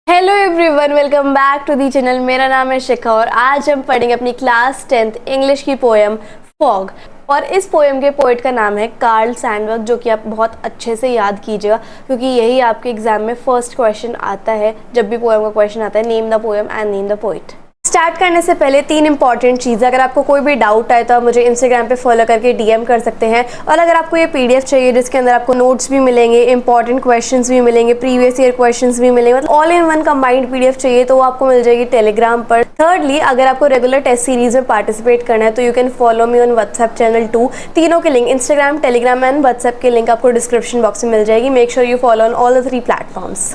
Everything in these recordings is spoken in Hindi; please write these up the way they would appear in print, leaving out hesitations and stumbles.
Hello everyone, welcome back to the channel. मेरा नाम है शिखा और आज हम पढ़ेंगे अपनी क्लास 10th इंग्लिश की पोएम फॉग। और इस पोएम के पोइट का नाम है कार्ल सैंडबर्ग, जो कि आप बहुत अच्छे से याद कीजिएगा क्योंकि यही आपके एग्जाम में फर्स्ट क्वेश्चन आता है। जब भी पोएम का क्वेश्चन आता है, name the poem and name the poet. Start करने से पहले 3 इंपॉर्टेंट चीज़, अगर आपको कोई भी डाउट आए तो आप मुझे इंस्टाग्राम पे फॉलो करके डीएम कर सकते हैं। और अगर आपको ये पीडीएफ चाहिए जिसके अंदर आपको नोट्स भी मिलेंगे, इंपॉर्टेंट क्वेश्चंस भी मिलेंगे, प्रीवियस ईयर क्वेश्चंस भी मिलेंगे, मतलब all in one combined PDF चाहिए तो वो आपको मिल जाएगी टेलीग्राम पर। थर्डली, अगर आपको रेगुलर टेस्ट सीरीज में पार्टिसिपेट करना है तो you can follow me on WhatsApp channel 2। तीनों के link, Instagram, Telegram and WhatsApp के लिंक आपको डिस्क्रिप्शन बॉक्स में मिल जाएगी। Make sure you follow on all the 3 platforms.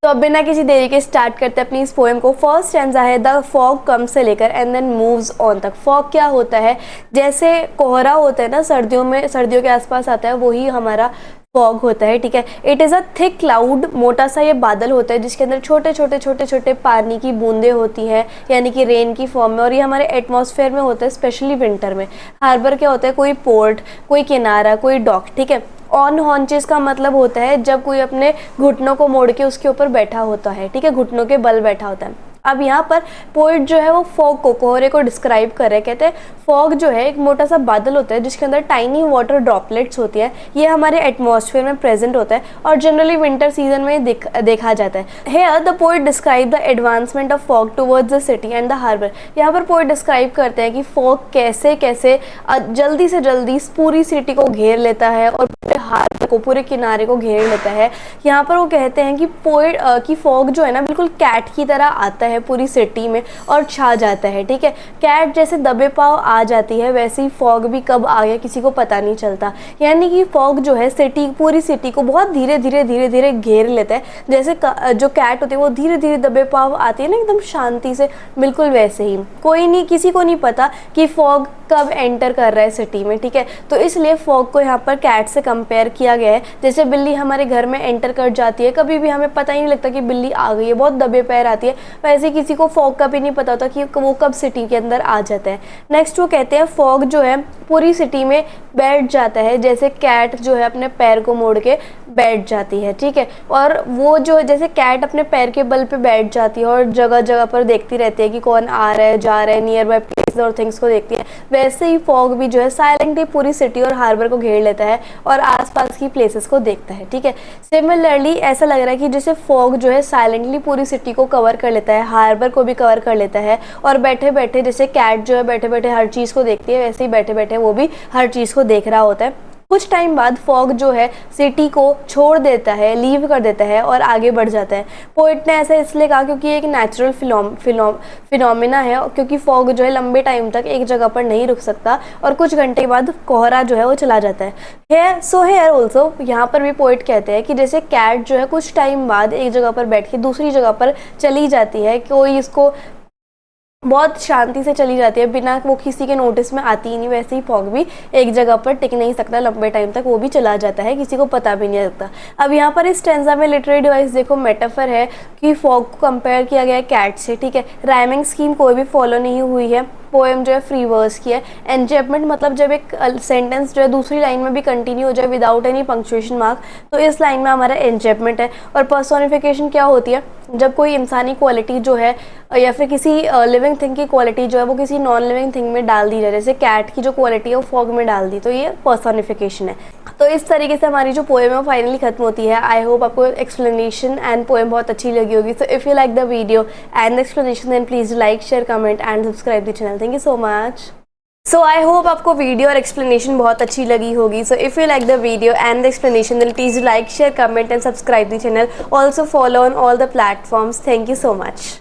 तो अब बिना किसी देरी के स्टार्ट करते हैं अपनी इस पोएम को। फर्स्ट स्टैंजा है द फॉग कम से लेकर एंड देन मूव्स ऑन तक। फॉग क्या होता है? जैसे कोहरा होता है ना सर्दियों में, सर्दियों के आसपास आता है, वही हमारा फॉग होता है। ठीक है, it is a thick cloud. मोटा सा ये बादल होता है जिसके अंदर छोटे छोटे छोटे छोटे पानी की बूंदें होती हैं, यानी कि रेन की फॉर्म में। और ये हमारे एटमॉस्फेयर में होता है, स्पेशली विंटर में। हार्बर क्या होता है? कोई पोर्ट, कोई किनारा, कोई डॉक। ठीक है, ऑन हॉन्चेस का मतलब होता है जब कोई अपने घुटनों को मोड़ के उसके ऊपर बैठा होता है। ठीक है, घुटनों के बल बैठा होता है। अब यहाँ पर पोइट जो है वो फॉग को, कोहरे को डिस्क्राइब कर रहे हैं। कहते हैं फॉग जो है एक मोटा सा बादल होता है जिसके अंदर टाइनी वाटर ड्रॉपलेट्स होती है। ये हमारे एटमॉस्फेयर में प्रेजेंट होता है और जनरली विंटर सीजन में देखा जाता है। Here the poet describe the advancement of fog towards the city and the harbour. यहाँ पर पोइट डिस्क्राइब करते हैं कि फॉग कैसे कैसे जल्दी से जल्दी पूरी सिटी को घेर लेता है और पूरे हार्बर को, पूरे किनारे को घेर लेता है। यहाँ पर वो कहते हैं कि पोइट की फॉग जो है ना बिल्कुल कैट की तरह आता है पूरी सिटी में और छा जाता है। ठीक है, कैट जैसे दबे पाव आ जाती है, वैसे ही फॉग भी कब आ गया किसी को पता नहीं चलता। यानी कि फॉग जो है सिटी, पूरी सिटी को बहुत धीरे धीरे धीरे धीरे घेर लेता है। जैसे जो कैट होती है वो धीरे धीरे दबे पाव आती है ना एकदम शांति से, बिल्कुल वैसे ही। कोई नहीं, किसी को नहीं पता कि फॉग कब एंटर कर रहा है सिटी में। ठीक है, तो इसलिए फॉग को यहाँ पर कैट से कंपेयर किया गया है। जैसे बिल्ली हमारे घर में एंटर कर जाती है, कभी भी हमें पता ही नहीं लगता कि बिल्ली आ गई है, बहुत दबे पैर आती है, वैसे किसी को फॉग का भी नहीं पता होता कि वो कब सिटी के अंदर आ जाता है। नेक्स्ट वो कहते हैं फॉग जो है पूरी सिटी में बैठ जाता है, जैसे कैट जो है अपने पैर को मोड़ के बैठ जाती है। ठीक है, और वो जो जैसे कैट अपने पैर के बल पे बैठ जाती है और जगह जगह पर देखती रहती है कि कौन आ रहा है, जा रहा है, नियर बाय प्लेस और थिंग्स को देखती है, वैसे ही फॉग भी जो है साइलेंटली पूरी सिटी और हार्बर को घेर लेता है और आसपास की प्लेसेस को देखता है। ठीक है, सिमिलरली ऐसा लग रहा है कि जैसे फॉग जो है साइलेंटली पूरी सिटी को कवर कर लेता है, हार्बर को भी कवर कर लेता है, और बैठे बैठे जैसे कैट जो है बैठे बैठे हर चीज़ को देखती है, वैसे ही बैठे बैठे वो भी हर चीज़ को देख रहा होता है। कुछ टाइम बाद फॉग जो है सिटी को छोड़ देता है, लीव कर देता है और आगे बढ़ जाता है। पोइट ने ऐसा इसलिए कहा क्योंकि ये एक नेचुरल फिनोमिना है, क्योंकि फॉग जो है लंबे टाइम तक एक जगह पर नहीं रुक सकता और कुछ घंटे बाद कोहरा जो है वो चला जाता है। हेयर ऑल्सो, यहाँ पर भी पोइट कहते हैं कि जैसे कैट जो है कुछ टाइम बाद एक जगह पर बैठ के दूसरी जगह पर चली जाती है, कोई इसको बहुत शांति से चली जाती है, बिना वो किसी के नोटिस में आती ही नहीं, वैसे ही फॉग भी एक जगह पर टिक नहीं सकता लंबे टाइम तक, वो भी चला जाता है, किसी को पता भी नहीं लगता। अब यहाँ पर इस स्टैंजा में लिटरेरी डिवाइस देखो, मेटाफर है कि फॉग को कंपेयर किया गया है कैट से। ठीक है, राइमिंग स्कीम कोई भी फॉलो नहीं हुई है, पोएम जो है फ्री वर्स की है। एंजेपमेंट मतलब जब एक सेंटेंस जो है दूसरी लाइन में भी कंटिन्यू हो जाए विदाउट एनी पंक्चुएशन मार्क, तो इस लाइन में हमारा एंजेपमेंट है। और पर्सोनिफिकेशन क्या होती है? जब कोई इंसानी क्वालिटी जो है या फिर किसी लिविंग थिंग की क्वालिटी जो है वो किसी नॉन लिविंग थिंग में डाल दी जाए, जैसे कैट की जो क्वालिटी है वो फॉग में डाल दी, तो ये पर्सोनिफिकेशन है। तो इस तरीके से हमारी जो पोएम है वो फाइनली खत्म होती है। आई होप आपको एक्सप्लेनेशन एंड पोएम बहुत अच्छी लगी होगी। So if you like the video and the explanation then please like, share, comment and subscribe the channel. Thank you so much. So I hope आपको वीडियो और एक्सप्लेनेशन बहुत अच्छी लगी होगी। So if you like the video and the explanation then please like, share, comment and subscribe the channel. Also follow on all the platforms. Thank you so much.